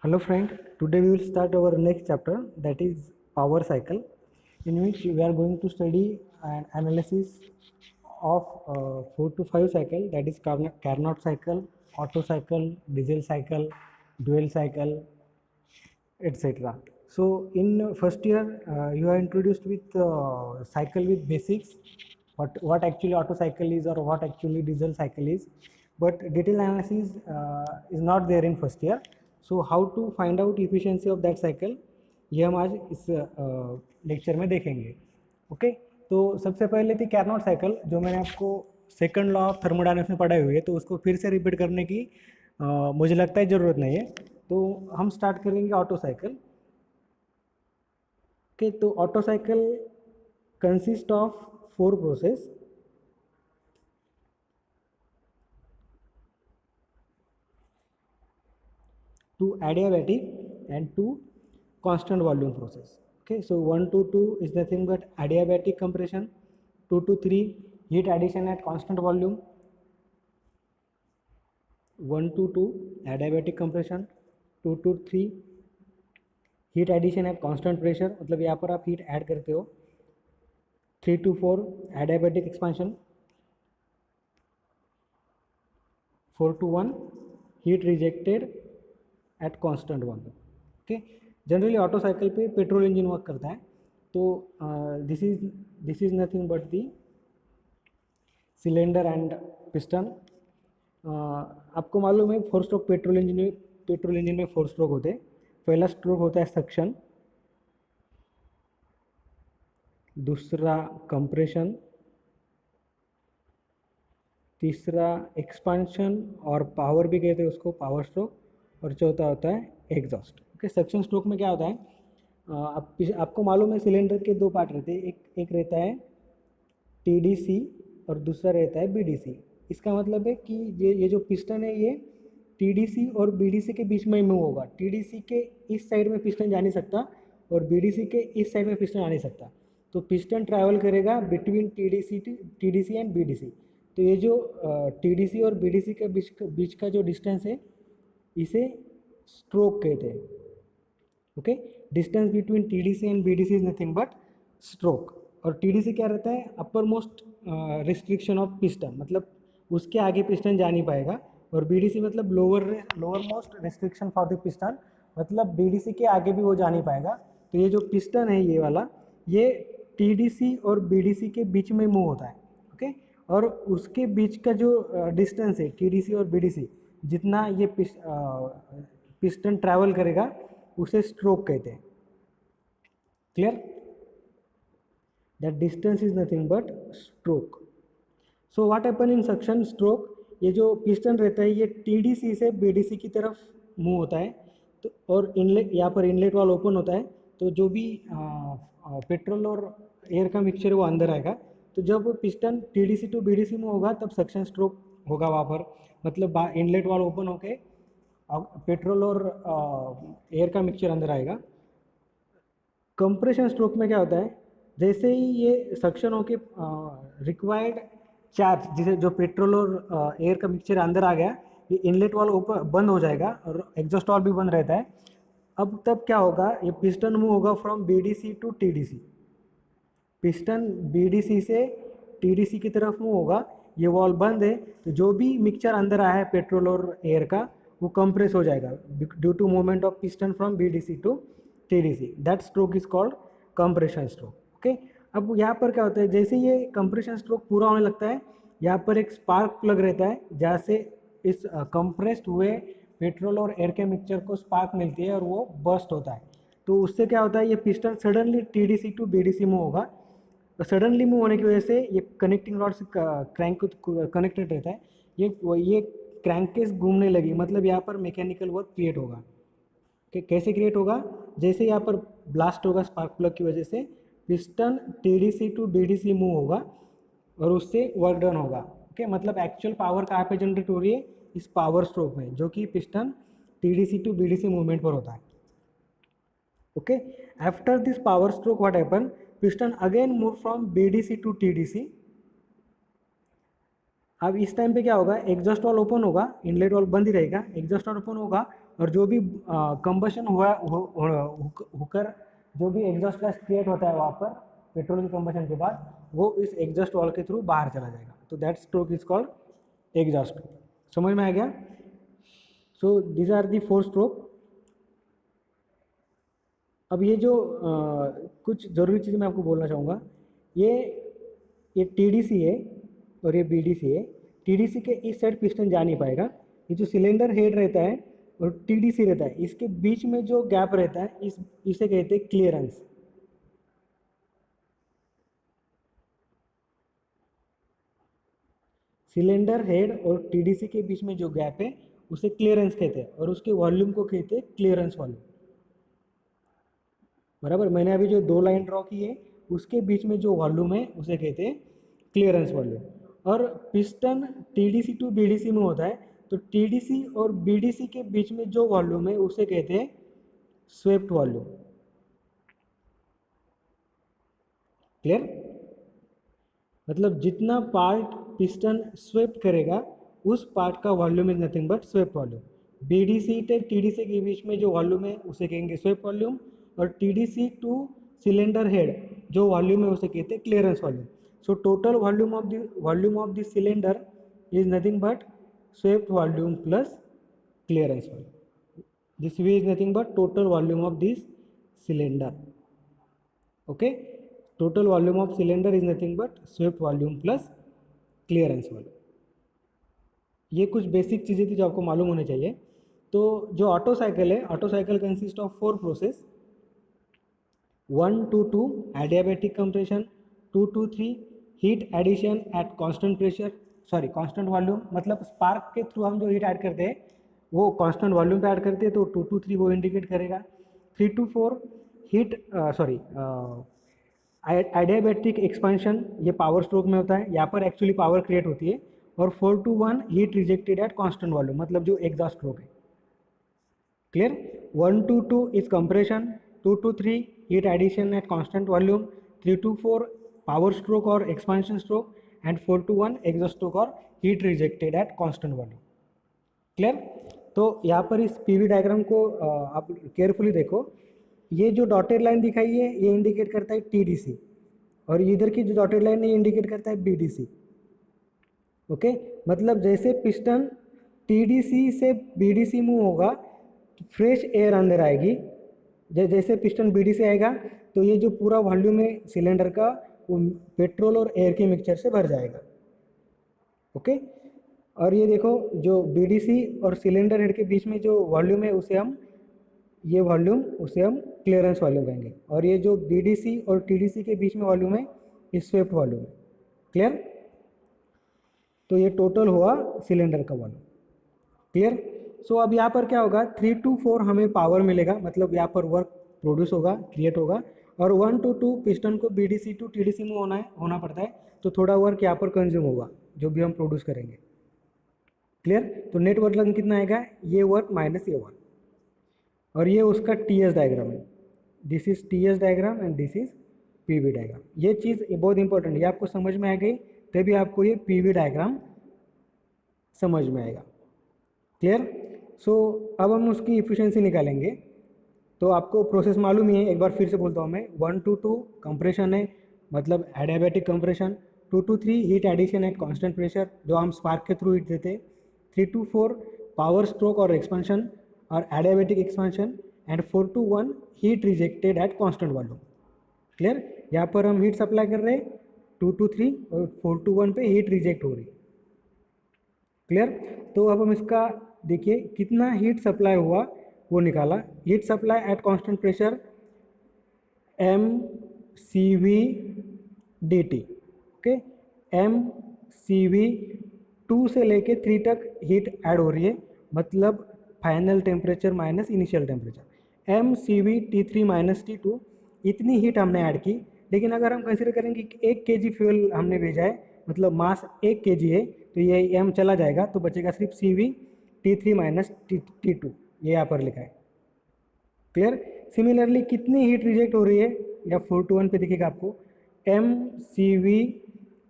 Hello friend, today we will start our next chapter, that is power cycle, in which we are going to study an analysis of 4 to 5 cycle, that is Carnot cycle, Otto cycle, diesel cycle, dual cycle, etc. So in first year you are introduced with cycle with basics, what actually Otto cycle is or what actually diesel cycle is, but detailed analysis is not there in first year. So how to find out efficiency of that cycle, ये हम आज इस lecture में देखेंगे. Okay तो सबसे पहले थी कैरनॉट साइकिल, जो मैंने आपको सेकंड लॉ ऑफ थर्मोडायनेमिक्स में पढ़ाई हुई है, तो उसको फिर से रिपीट करने की मुझे लगता है ज़रूरत नहीं है. तो हम स्टार्ट करेंगे ऑटो साइकिल. ओके तो auto cycle consist of 4 process. Two adiabatic and 2 constant volume process. Okay, so 1 to 2 is nothing but adiabatic compression, 2 to 3 heat addition at constant volume, 1 to 2 adiabatic compression, 2 to 3 heat addition at constant pressure, मतलब यहाँ पर आप heat add करते हो, 3 to 4 adiabatic expansion, 4 to 1 heat rejected at constant volume. Okay, generally auto cycle पे petrol engine work करता है. तो this is nothing but the cylinder and piston. आपको मालूम है 4 स्ट्रोक पेट्रोल इंजन में 4 स्ट्रोक होते हैं. पहला स्ट्रोक होता है सक्शन, दूसरा कंप्रेशन, तीसरा एक्सपांशन और पावर भी कहते हैं उसको, पावर स्ट्रोक, और चौथा होता है एग्जॉस्ट. ओके, सक्शन स्ट्रोक में क्या होता है, आपको मालूम है सिलेंडर के 2 पार्ट रहते हैं. एक रहता है टीडीसी और दूसरा रहता है बीडीसी. इसका मतलब है कि ये जो पिस्टन है ये टीडीसी और बीडीसी के बीच में मूव होगा. टीडीसी के इस साइड में पिस्टन जा नहीं सकता और बीडीसी के इस साइड में पिस्टन आ नहीं सकता. तो पिस्टन ट्रैवल करेगा बिटवीन टीडीसी एंड बीडीसी. तो ये जो टीडीसी और बीडीसी के बीच का जो डिस्टेंस है इसे स्ट्रोक कहते हैं. Okay, distance between TDC and BDC is nothing but stroke. और टीडीसी क्या रहता है, upper most restriction of piston, मतलब उसके आगे पिस्टन जा नहीं पाएगा. और बीडीसी मतलब lower most restriction for the piston, मतलब बीडीसी के आगे भी वो जा नहीं पाएगा. तो ये जो पिस्टन है ये वाला, ये टीडीसी और बीडीसी के बीच में मूव होता है. ओके, और उसके बीच का जो डिस्टेंस है टीडीसी और बीडीसी, जितना ये पिस्टन ट्रैवल करेगा उसे स्ट्रोक कहते हैं. Clear? That distance is nothing but stroke. So what happen in suction stroke, ये जो पिस्टन रहता है ये टीडीसी से बीडीसी की तरफ मूव होता है. तो और इनलेट, यहाँ पर इनलेट वाल ओपन होता है, तो जो भी पेट्रोल और एयर का मिक्सचर वो अंदर आएगा. तो जब पिस्टन टीडीसी टू बीडीसी में होगा तब सक्शन स्ट्रोक होगा वहाँ पर, मतलब इनलेट वाल ओपन होके पेट्रोल और एयर का मिक्सचर अंदर आएगा. कंप्रेशन स्ट्रोक में क्या होता है, जैसे ही ये सक्शन होके रिक्वायर्ड चार्ज, जिसे जो पेट्रोल और एयर का मिक्सचर अंदर आ गया, ये इनलेट वाल ओपन बंद हो जाएगा और एग्जॉस्ट वाल भी बंद रहता है. अब तब क्या होगा, ये पिस्टन मूव होगा from BDC to TDC. Piston BDC से टीडीसी की तरफ मूव होगा, ये वॉल बंद है, तो जो भी मिक्सचर अंदर आया है पेट्रोल और एयर का वो कंप्रेस हो जाएगा due to movement of piston from BDC to TDC. That stroke is called compression stroke. Okay, अब यहाँ पर क्या होता है, जैसे ये कंप्रेशन स्ट्रोक पूरा होने लगता है, यहाँ पर एक स्पार्क प्लग रहता है जहाँ से इस कंप्रेस्ड हुए पेट्रोल और एयर के मिक्सचर को स्पार्क मिलती है और वो बर्स्ट होता है. तो उससे क्या होता है, ये piston suddenly TDC to BDC move होगा. सडनली मूव होने की वजह से ये कनेक्टिंग रॉड से क्रैंक कनेक्टेड रहता है, ये क्रैंकेस घूमने लगी, मतलब यहाँ पर मैकेनिकल वर्क क्रिएट होगा. कैसे क्रिएट होगा, जैसे यहाँ पर ब्लास्ट होगा स्पार्क प्लग की वजह से, piston TDC to BDC move होगा और उससे वर्क डन होगा. ओके, मतलब एक्चुअल पावर कहाँ पे जनरेट हो रही है, इस पावर स्ट्रोक में, जो कि piston TDC to BDC movement पर होता है. Okay, after this power stroke what happen, piston again move from BDC to TDC. अब इस टाइम पे क्या होगा, एग्जॉस्ट वाल्व ओपन होगा, इनलेट वाल्व बंद ही रहेगा, एग्जॉस्ट वाल्व ओपन होगा और जो भी कंबशन हुआ होकर जो भी एग्जॉस्ट गैस क्रिएट होता है वहाँ पर पेट्रोल के कंबशन के बाद, वो इस एग्जॉस्ट वाल्व के थ्रू बाहर चला जाएगा। तो that stroke is called exhaust. समझ में आ गया? So these are the 4 stroke. अब ये जो कुछ ज़रूरी चीज़ें मैं आपको बोलना चाहूँगा, ये टीडीसी है और ये बीडीसी है। टीडीसी के इस साइड पिस्टन जा नहीं पाएगा। ये जो सिलेंडर हेड रहता है और टीडीसी रहता है, इसके बीच में जो गैप रहता है इसे कहते हैं क्लियरेंस। सिलेंडर हेड और टीडीसी के बीच में जो गैप है उसे क्लियरेंस कहते हैं और उसके वॉल्यूम को कहते हैं क्लियरेंस वॉल्यूम। बराबर, मैंने अभी जो 2 लाइन ड्रॉ की है उसके बीच में जो वॉल्यूम है उसे कहते हैं क्लियरेंस वॉल्यूम। और पिस्टन टीडीसी टू बीडीसी में होता है, तो टीडीसी और बीडीसी के बीच में जो वॉल्यूम है उसे कहते हैं स्वेप्ट वॉल्यूम। क्लियर? मतलब जितना पार्ट पिस्टन स्वेप्ट करेगा उस पार्ट का volume is nothing but swept volume. BDC से टीडीसी के बीच में जो वॉल्यूम है उसे कहेंगे स्वेप्ट वॉल्यूम, और टीडीसी टू सिलेंडर हेड जो वॉल्यूम है उसे कहते हैं clearance volume. So total volume of the cylinder is nothing but swept volume plus clearance volume. This V is nothing but total volume of this cylinder. Okay, total volume of cylinder is nothing but swept volume plus clearance volume. ये कुछ basic चीज़ें थी जो आपको मालूम होने चाहिए। तो जो ऑटो साइकिल है, auto cycle consist of 4 process, 1 to 2 adiabatic compression, 2 to 3 heat addition at constant pressure, sorry constant volume, मतलब स्पार्क के थ्रू हम जो हीट ऐड करते हैं वो कांस्टेंट वॉल्यूम पे ऐड करते हैं, तो 2 to 3 वो इंडिकेट करेगा। 3 to 4 heat sorry adiabatic expansion, ये पावर स्ट्रोक में होता है, यहाँ पर एक्चुअली पावर क्रिएट होती है। और 4 to 1 heat rejected at constant volume, मतलब जो एग्जॉस्ट स्ट्रोक है। Clear? 1 to 2 is compression, 2 to 3 heat addition at constant volume, 3 to 4 power stroke और expansion stroke, and 4 to 1 exhaust stroke और heat rejected at constant volume. Clear? तो यहाँ पर इस PV diagram को आप केयरफुली देखो। ये जो डॉटेड लाइन दिखाई है ये इंडिकेट करता है टीडीसी, और इधर की जो डॉटेड लाइन है ये इंडिकेट करता है बीडीसी। ओके, मतलब जैसे पिस्टन टीडीसी से बीडीसी मूव होगा तो फ्रेश एयर अंदर आएगी, जैसे पिस्टन बीडीसी आएगा तो ये जो पूरा वॉल्यूम है सिलेंडर का वो पेट्रोल और एयर के मिक्सचर से भर जाएगा। ओके, और ये देखो जो बीडीसी और सिलेंडर हेड के बीच में जो वॉल्यूम है उसे हम क्लियरेंस वॉल्यूम कहेंगे, और ये जो बीडीसी और टीडीसी के बीच में वॉल्यूम है ये स्वेप्ट वॉल्यूम है। क्लियर? तो ये टोटल हुआ सिलेंडर का वॉल्यूम। क्लियर? सो अब यहाँ पर क्या होगा, 3 to 4 हमें पावर मिलेगा, मतलब यहाँ पर वर्क प्रोड्यूस होगा, क्रिएट होगा, और 1 to 2 पिस्टन को बीडीसी टू टीडीसी में होना पड़ता है, तो थोड़ा वर्क यहाँ पर कंज्यूम होगा जो भी हम प्रोड्यूस करेंगे। क्लियर? तो नेट वर्क कितना आएगा, ये वर्क माइनस ये वर्क, और ये उसका टीएस डायग्राम है। This is TS diagram and this is PV diagram. ये चीज़ बहुत इंपॉर्टेंट है, ये आपको समझ में आ गई तभी आपको ये पीवी डायग्राम समझ में आएगा। क्लियर? सो अब हम उसकी इफिशिएंसी निकालेंगे। तो आपको प्रोसेस मालूम ही है, एक बार फिर से बोलता हूँ मैं। 1 to 2 कंप्रेशन है, मतलब adiabatic compression. 2 to 3 heat addition at constant pressure, जो हम स्पार्क के थ्रू हीट देते हैं। 3 to 4 पावर स्ट्रोक और एक्सपेंशन और adiabatic expansion, and 4 to 1 heat rejected at constant volume. Clear? यहाँ पर हम हीट सप्लाई कर रहे हैं 2 to 3 और 4 to 1 पे हीट रिजेक्ट हो रही। क्लियर? तो अब हम इसका देखिए कितना हीट सप्लाई हुआ वो निकाला। Heat supply at constant pressure M C V D T. Okay, M C V 2 से लेके 3 तक हीट ऐड हो रही है, मतलब final temperature minus initial temperature. M C V T3 minus T2, इतनी हीट हमने ऐड की। लेकिन अगर हम कंसिडर करेंगे कि 1 kg फ्यूल हमने भेजा है, मतलब मास 1 kg है, तो ये एम चला जाएगा, तो बचेगा सिर्फ CV T3 माइनस T2, ये यहाँ पर लिखा है। क्लियर? सिमिलरली कितनी हीट रिजेक्ट हो रही है, या 4 to 1 पे दिखेगा आपको, M C we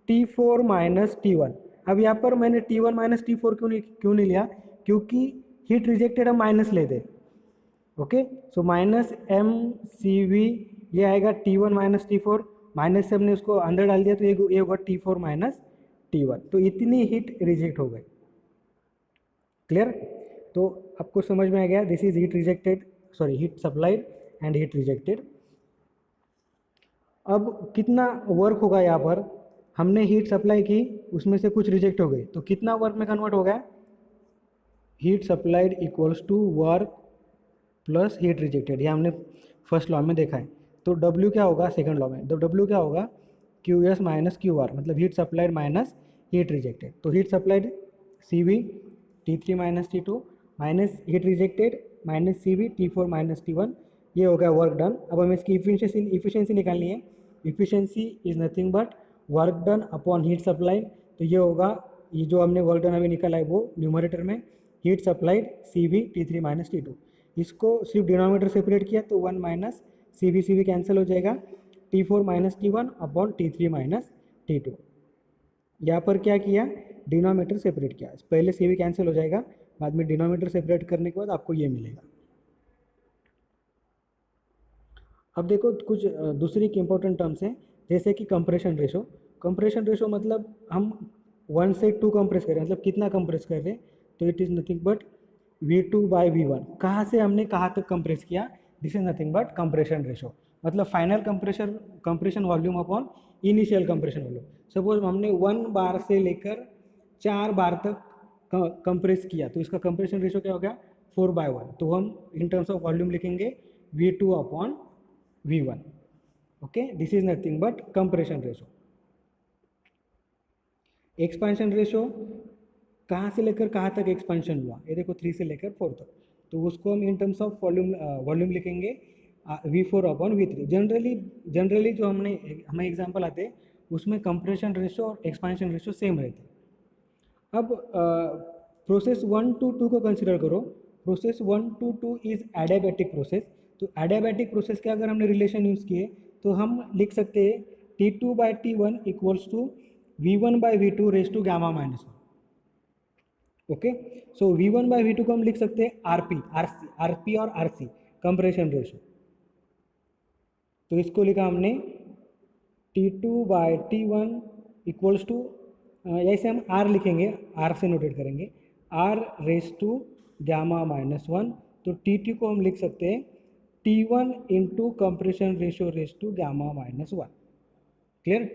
T4 minus T1। अब यहाँ पर मैंने T1 माइनस T4 क्यों नहीं लिया, क्योंकि हीट रिजेक्टेड हम माइनस लेते। Okay, so minus M C V, ये आएगा T1 माइनस T4, माइनस से हमने उसको अंदर डाल दिया तो ये होगा T4 माइनस T1, तो इतनी हीट रिजेक्ट हो गई। क्लियर? तो आपको समझ में आ गया, this is heat rejected, sorry heat supplied and heat rejected. अब कितना वर्क होगा यहाँ पर, हमने हीट सप्लाई की, उसमें से कुछ रिजेक्ट हो गई, तो कितना वर्क में कन्वर्ट हो गया, heat supplied equals to work plus heat rejected, ये हमने फर्स्ट लॉ में देखा है। तो W क्या होगा सेकंड लॉ में, तो W क्या होगा, QS माइनस QR, मतलब heat supplied minus heat rejected. तो heat supplied CV T3 minus T2 minus heat rejected minus CV T4 minus T1, ये हो गया वर्क डन। अब हमें इसकी इफिशियंसी निकालनी है। Efficiency is nothing but work done upon heat supplied, तो ये होगा, ये जो हमने वर्क डन अभी निकाला है वो न्यूमरेटर में heat supplied CV T3 minus T2, इसको सिर्फ डिनोमिनेटर सेपरेट किया तो 1 माइनस CV कैंसिल हो जाएगा, T4 minus T1 upon T3 minus T2। यहाँ पर क्या किया, डिनोमिनेटर सेपरेट किया, पहले CV कैंसिल हो जाएगा, बाद में डिनोमिनेटर सेपरेट करने के बाद आपको ये मिलेगा। अब देखो कुछ दूसरी इंपॉर्टेंट टर्म्स हैं, जैसे कि कंप्रेशन रेशो। कंप्रेशन रेशो मतलब हम 1 से 2 कंप्रेस कर रहे हैं, मतलब कितना कंप्रेस कर रहे हैं, तो it is nothing but V2 by V1। कहाँ से हमने कहाँ तक कंप्रेस किया, this is nothing but compression ratio, मतलब final compression volume upon initial compression volume. Suppose हमने 1 बार से लेकर 4 बार तक कंप्रेस किया, तो इसका कंप्रेशन रेशो क्या हो गया, 4/1। तो हम इन टर्म्स ऑफ वॉल्यूम लिखेंगे V2 upon V1। Okay, this is nothing but compression ratio. Expansion ratio, कहाँ से लेकर कहाँ तक एक्सपेंशन हुआ, ये देखो 3 से लेकर 4 तक, तो उसको हम इन टर्म्स ऑफ वॉल्यूम लिखेंगे V4 अपॉन V3। जनरली जो हमें एग्जाम्पल आते हैं उसमें कंप्रेशन रेशो और एक्सपेंशन रेशो सेम रहते हैं। अब प्रोसेस 1 to 2 को कंसिडर करो। Process 1 to 2 is adiabatic process. तो एडियाबैटिक प्रोसेस के अगर हमने रिलेशन यूज़ किए तो हम लिख सकते हैं T2 by T1 equals to V1 by V2 raise to gamma minus 1। Okay, so V1 by V2 को हम लिख सकते हैं RP और RC कंप्रेशन रेशो। तो इसको लिखा हमने T2 by T1 equals to, ऐसे हम R लिखेंगे, R से नोटेट करेंगे, R raise to gamma minus 1। तो T2 को हम लिख सकते हैं T1 into compression ratio raise to gamma minus 1। Clear?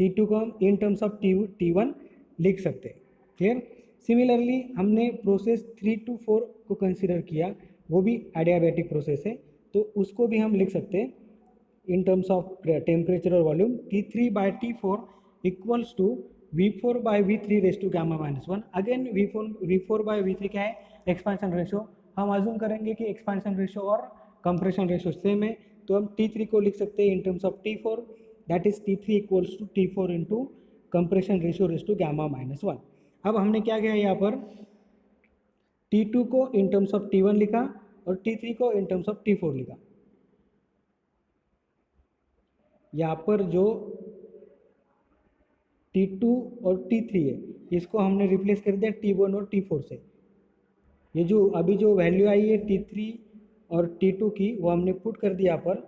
T2 को हम इन टर्म्स ऑफ T1 लिख सकते हैं। क्लियर? सिमिलरली हमने प्रोसेस 3 to 4 को कंसिडर किया, वो भी एडियाबैटिक प्रोसेस है, तो उसको भी हम लिख सकते हैं इन टर्म्स ऑफ टेम्परेचर और volume T3 by T4 equals to V4 by V3 raise to gamma minus 1। Again V4 by V3 क्या है, एक्सपेंशन रेशो। हम अज्यूम करेंगे कि एक्सपेंशन रेशो और कंप्रेशन रेशो सेम है, तो हम T3 को लिख सकते हैं in terms of T4, that is T3 equals to T4 into compression ratio raise to gamma minus 1। अब हमने क्या किया यहाँ पर, T2 को इन टर्म्स ऑफ T1 लिखा और T3 को इन टर्म्स ऑफ T4 लिखा। यहाँ पर जो T2 और T3 है इसको हमने रिप्लेस कर दिया T1 और T4 से। ये जो अभी जो वैल्यू आई है T3 और T2 की, वो हमने पुट कर दिया यहाँ पर,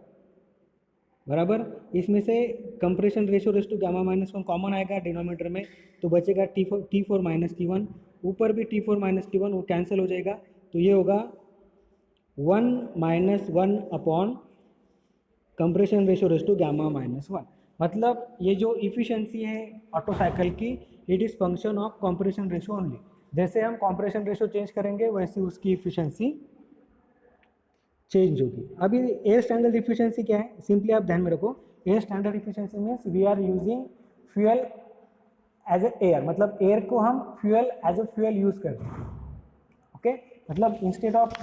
बराबर। इसमें से compression ratio raise to gamma minus 1 common आएगा डिनोमिनेटर में, तो बचेगा T4 माइनस T1, ऊपर भी T4 माइनस T1 वो कैंसिल हो जाएगा, तो ये होगा 1 minus 1 upon compression ratio raise to gamma minus 1। मतलब ये जो इफिशियंसी है ऑटो साइकिल की, it is function of compression ratio only. जैसे हम कंप्रेशन रेशो चेंज करेंगे वैसे उसकी इफिशियंसी चेंज होगी। अभी एयर स्टैंडर्ड इफिशियंसी क्या है, सिंपली आप ध्यान में रखो, air standard efficiency means we are using fuel as a air, मतलब एयर को हम fuel as a fuel use करते हैं। ओके, मतलब instead of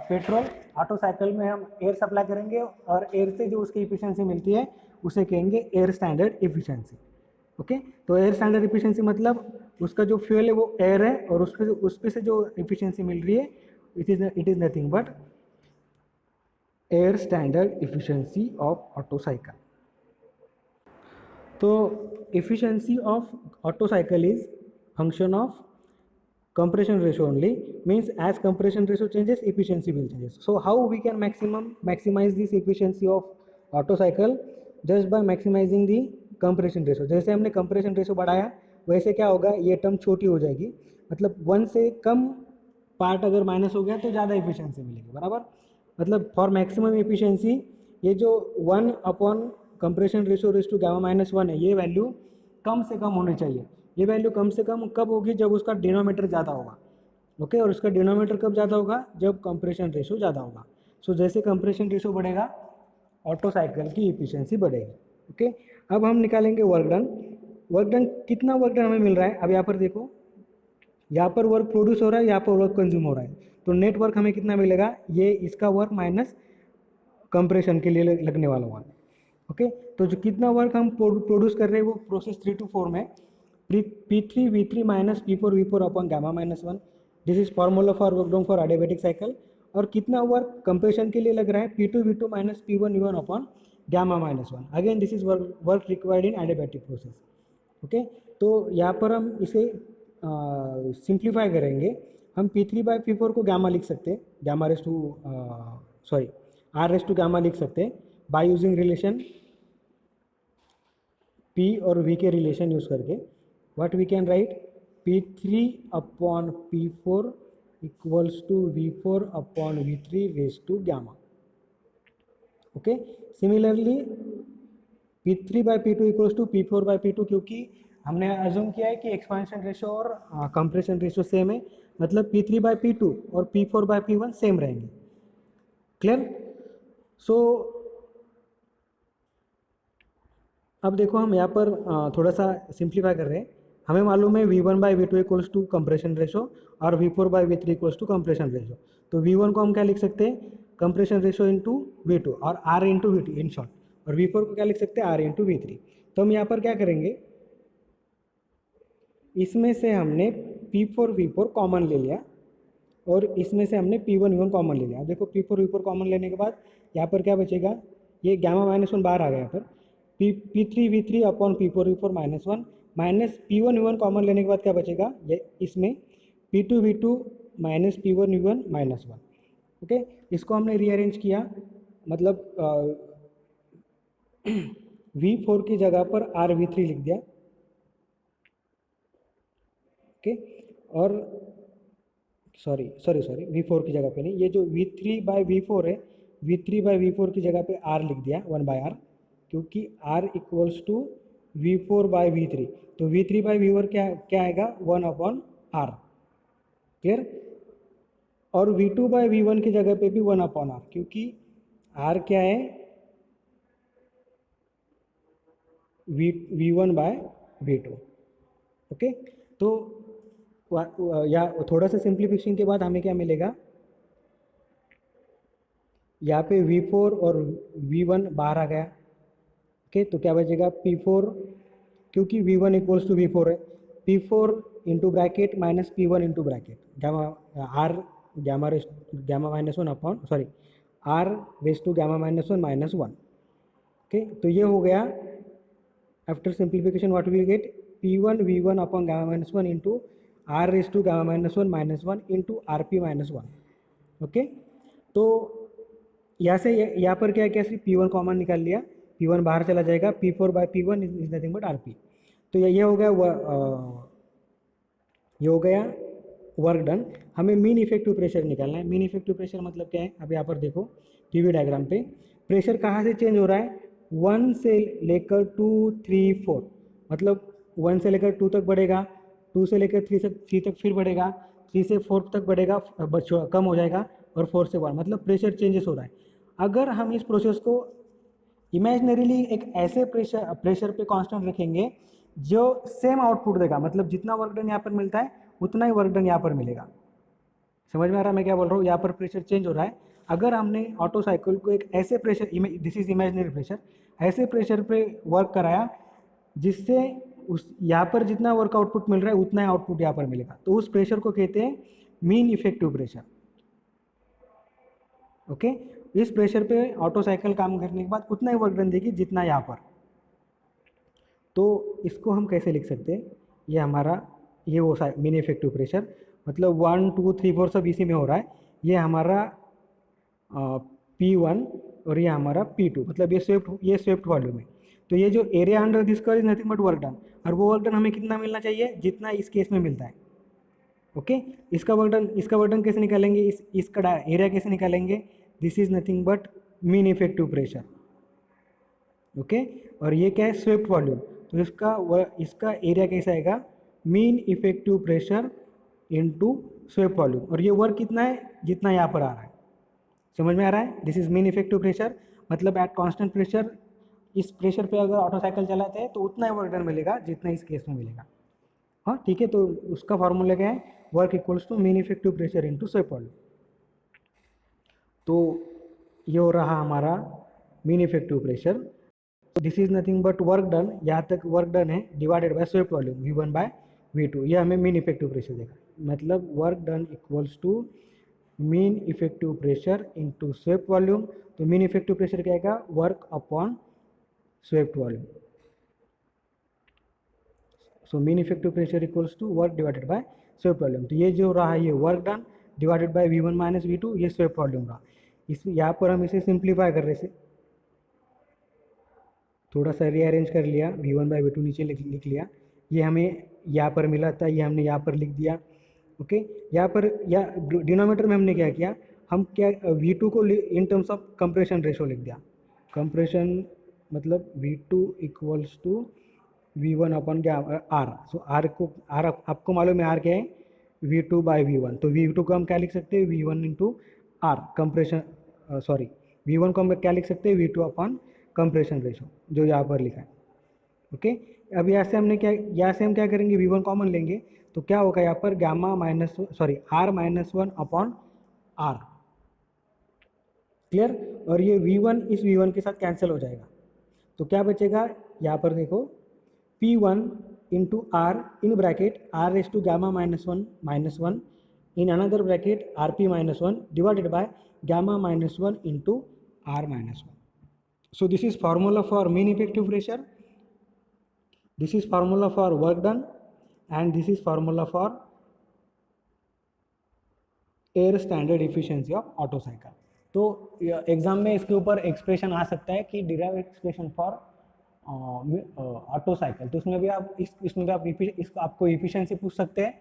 petrol auto cycle में हम एयर सप्लाई करेंगे और एयर से जो उसकी इफिशियंसी मिलती है उसे कहेंगे एयर स्टैंडर्ड इफिशियंसी। ओके, तो एयर स्टैंडर्ड इफिशियंसी मतलब उसका जो फ्यूल है वो एयर है और उस पे से जो इफिशियंसी मिल रही है it is nothing but air standard efficiency of auto cycle. तो efficiency of Otto cycle is function of compression ratio only, means as compression ratio changes efficiency will changes. So how we can maximize this efficiency of Otto cycle? Just by maximizing the compression ratio. जैसे हमने compression ratio बढ़ाया वैसे क्या होगा, ये term छोटी हो जाएगी, मतलब 1 से कम पार्ट अगर माइनस हो गया तो ज़्यादा इफिशियंसी मिलेगी, बराबर। मतलब फॉर मैक्सिमम इफिशियंसी ये जो 1 upon compression ratio raise to gamma minus 1 है, ये वैल्यू कम से कम होनी चाहिए। ये वैल्यू कम से कम कब होगी, जब उसका डिनोमीटर ज़्यादा होगा, ओके। और उसका डिनोमीटर कब ज़्यादा होगा, जब कंप्रेशन रेशियो ज़्यादा होगा। सो जैसे कंप्रेशन रेशियो बढ़ेगा ऑटो साइकिल की इफिशियंसी बढ़ेगी, ओके। अब हम निकालेंगे वर्क डन। वर्क डन, कितना वर्क डन हमें मिल रहा है, अब यहाँ पर देखो, यहाँ पर वर्क प्रोड्यूस हो रहा है, यहाँ पर वर्क कंज्यूम हो रहा है, तो नेट वर्क हमें कितना मिलेगा, ये इसका वर्क माइनस कंप्रेशन के लिए लगने वाला वर्क, ओके। तो जो कितना वर्क हम प्रोड्यूस कर रहे हैं वो प्रोसेस 3 to 4 में P3V3 minus P4V4 upon gamma minus 1, this is formula for work done for adiabatic cycle. और कितना वर्क कंप्रेशन के लिए लग रहा है, P2V2 minus P1V1 upon gamma minus 1, again this is work required in adiabatic process, okay. तो यहाँ पर हम इसे सिंप्लीफाई करेंगे, हम P3/P4 को गामा लिख सकते हैं, gamma raise to sorry R raise to gamma लिख सकते हैं बाय यूजिंग रिलेशन P और V के रिलेशन यूज करके। What we can write, P3 upon P4 equals to V4 upon V3 raise to gamma, okay. Similarly P3/P2 equals to P4/P2, क्योंकि हमने assume किया है कि एक्सपांशन रेशियो और compression ratio same है, मतलब P3/P2 और P4/P1 सेम रहेंगे, क्लियर। सो अब देखो हम यहाँ पर थोड़ा सा सिंप्लीफाई कर रहे हैं। हमें मालूम है V1/V2 equals to compression ratio और V4/V3 equals to compression ratio. तो V1 को हम क्या लिख सकते हैं, कंप्रेशन रेशो इंटू V2 और R into V2 in short, और V4 को क्या लिख सकते हैं, R इंटू V3। तो हम यहाँ पर क्या करेंगे, इसमें से हमने P4V4 कॉमन ले लिया और इसमें से हमने P1V1 कॉमन ले लिया। देखो P4V4 कॉमन लेने के बाद यहाँ पर क्या बचेगा, ये गामा माइनस 1 बाहर आ गया, यहाँ पर P3V3 upon P4V4 minus 1 minus P1V1 common लेने के बाद क्या बचेगा, ये इसमें P2V2 minus P1V1 minus 1, okay. इसको हमने रीअरेंज किया, मतलब V4 की जगह पर RV3 लिख दिया, ओके। और सॉरी V4 की जगह पे नहीं, ये जो V3/V4 है, V3/V4 की जगह पे R लिख दिया 1/R, क्योंकि R इक्वल्स टू V4/V3, तो V3/V4 क्या आएगा, 1/R, क्लियर। और V2/V1 की जगह पे भी 1/R, क्योंकि R क्या है, V1/V2, ओके। तो या थोड़ा सा सिंप्लीफिकेशन के बाद हमें क्या मिलेगा, यहाँ पे V4 और V1 बाहर आ गया, ओके। तो क्या बचेगा, P4, क्योंकि V1 इक्वल्स टू V4 है, P4 into bracket minus P1 into bracket gamma R gamma minus 1 upon sorry R raise to gamma minus 1 minus 1, okay. तो ये हो गया, after simplification what will get, P1V1 upon gamma minus 1 into R raise to gamma minus 1 minus 1 into RP minus 1, okay. तो यहाँ से यहाँ पर क्या क्या सिर्फ P1 कॉमन निकाल लिया, P1 बाहर चला जाएगा, P4/P1 is nothing but RP। तो ये हो गया वर्क डन। हमें मीन इफेक्टिव प्रेशर निकालना है। मीन इफेक्टिव प्रेशर मतलब क्या है, अब यहाँ पर देखो पीवी डायग्राम पे प्रेशर कहाँ से चेंज हो रहा है, 1 से लेकर 2 3 4, मतलब 1 से लेकर 2 तक बढ़ेगा, 2 से लेकर 3 तक फिर बढ़ेगा, 3 से 4 तक बढ़ेगा, कम हो जाएगा, और 4 से 1, मतलब प्रेशर चेंजेस हो रहा है। अगर हम इस प्रोसेस को इमेजनरीली एक ऐसे प्रेशर पे कांस्टेंट रखेंगे जो सेम आउटपुट देगा, मतलब जितना वर्क डन यहाँ पर मिलता है उतना ही वर्क डन यहाँ पर मिलेगा। समझ में आ रहा है मैं क्या बोल रहा हूँ, यहाँ पर प्रेशर चेंज हो रहा है। अगर हमने ऑटो साइकिल को एक ऐसे pressure, this is imaginary pressure, ऐसे प्रेशर पे वर्क कराया जिससे उस यहाँ पर जितना वर्क आउटपुट मिल रहा है उतना ही आउटपुट यहाँ पर मिलेगा, तो उस प्रेशर को कहते हैं मीन इफेक्टिव प्रेशर, ओके। इस प्रेशर पे ऑटो साइकिल काम करने के बाद उतना ही वर्क डन देगी जितना यहाँ पर। तो इसको हम कैसे लिख सकते हैं, ये हमारा ये वो मीन इफेक्टिव प्रेशर, मतलब 1 2 3 4 सब इसी में हो रहा है। ये हमारा P1 और ये हमारा P2, मतलब ये स्वेप्ट वॉल्यूम है। तो ये जो area under this curve is nothing but work done, और वो वर्क डन हमें कितना मिलना चाहिए, जितना इस केस में मिलता है। ओके, इसका वर्क डन कैसे निकालेंगे, इसका एरिया कैसे निकालेंगे, this is nothing but mean effective pressure. Okay, और ये क्या है, स्वेप्ट वॉल्यूम, तो इसका एरिया कैसा आएगा, mean effective pressure into swept volume, और ये वर्क कितना है, जितना यहाँ पर आ रहा है। समझ में आ रहा है, this is mean effective pressure, मतलब एट कांस्टेंट प्रेशर, इस प्रेशर पे अगर ऑटो साइकिल चलाते हैं तो उतना ही वर्क डन मिलेगा जितना इस केस में मिलेगा। हाँ ठीक है, तो उसका फॉर्मूला क्या है, work equals to mean effective pressure into swept volume. तो ये हो रहा हमारा mean effective pressure, this is nothing but work done, यहाँ तक वर्क डन है, divided by swept volume V1 by V2, ये हमें मीन इफेक्टिव प्रेशर देगा। मतलब work done equals to mean effective pressure into swept volume. तो mean effective pressure क्या आएगा, work upon swept volume. So mean effective pressure equals to work divided by swept volume. तो ये जो रहा, ये work done divided by V1 minus V2, ये swept volume रहा। इस यहाँ पर हम इसे सिंप्लीफाई कर रहे थे, थोड़ा सा रीअरेंज कर लिया, V1 बाई V2 नीचे लिख लिया, ये हमें यहाँ पर मिला था, ये हमने यहाँ पर लिख दिया। ओके, यहाँ पर या डिनोमीटर में हमने क्या किया, हम क्या V2 को in terms of compression ratio लिख दिया। कंप्रेशन मतलब V2 equals to V1 upon क्या R। सो R आपको मालूम है R क्या है, V2 बाई V1। तो V2 को हम क्या लिख सकते हैं, V1 into R compression, sorry V1 को हम क्या लिख सकते हैं, V2 अपॉन कंप्रेशन रेशो, जो यहाँ पर लिखा है। ओके, अब यहाँ से हम क्या करेंगे, V1 कॉमन लेंगे, तो क्या होगा यहाँ पर gamma minus R-1 upon R। Clear, और ये V1 इस V1 के साथ कैंसिल हो जाएगा, तो क्या बचेगा, यहाँ पर देखो P1 into R in bracket R raise to gamma -1 in another bracket RP-1 divided by gamma -1 into R-1। So this is formula for mean effective pressure, this is formula for work done, and this is formula for air standard efficiency of Otto cycle. तो exam में इसके ऊपर expression आ सकता है कि derive expression for auto cycle, तो उसमें भी आप इसमें भी आप आपको इफिशिएंसी पूछ सकते हैं,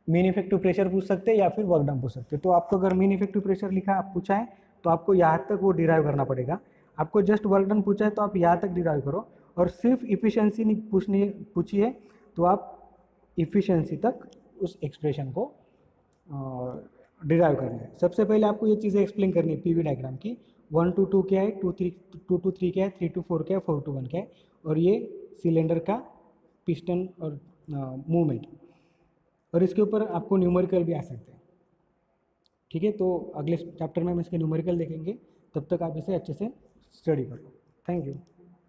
मीन इफेक्टिव प्रेशर पूछ सकते हैं, या फिर वर्क डन पूछ सकते हैं। तो आपको अगर मीन इफेक्टिव प्रेशर लिखा आप पूछा है तो आपको यहाँ तक वो डिराइव करना पड़ेगा। आपको जस्ट वर्क डन पूछा है तो आप यहाँ तक डिराइव करो, और सिर्फ इफिशिएंसी नहीं पूछी है तो आप इफिशिएंसी तक उस एक्सप्रेशन को डिराइव करना है। सबसे पहले आपको ये चीज़ें एक्सप्लेन करनी है पीवी डायग्राम की, 1 to 2 क्या है, 2 to 3 क्या है, 3 to 4 क्या है, 4 to 1 क्या है, और ये सिलेंडर का पिस्टन और मूवमेंट, और इसके ऊपर आपको न्यूमेरिकल भी आ सकते हैं। ठीक है, तो अगले चैप्टर में हम इसके न्यूमेरिकल देखेंगे, तब तक आप इसे अच्छे से स्टडी कर लो। Thank you.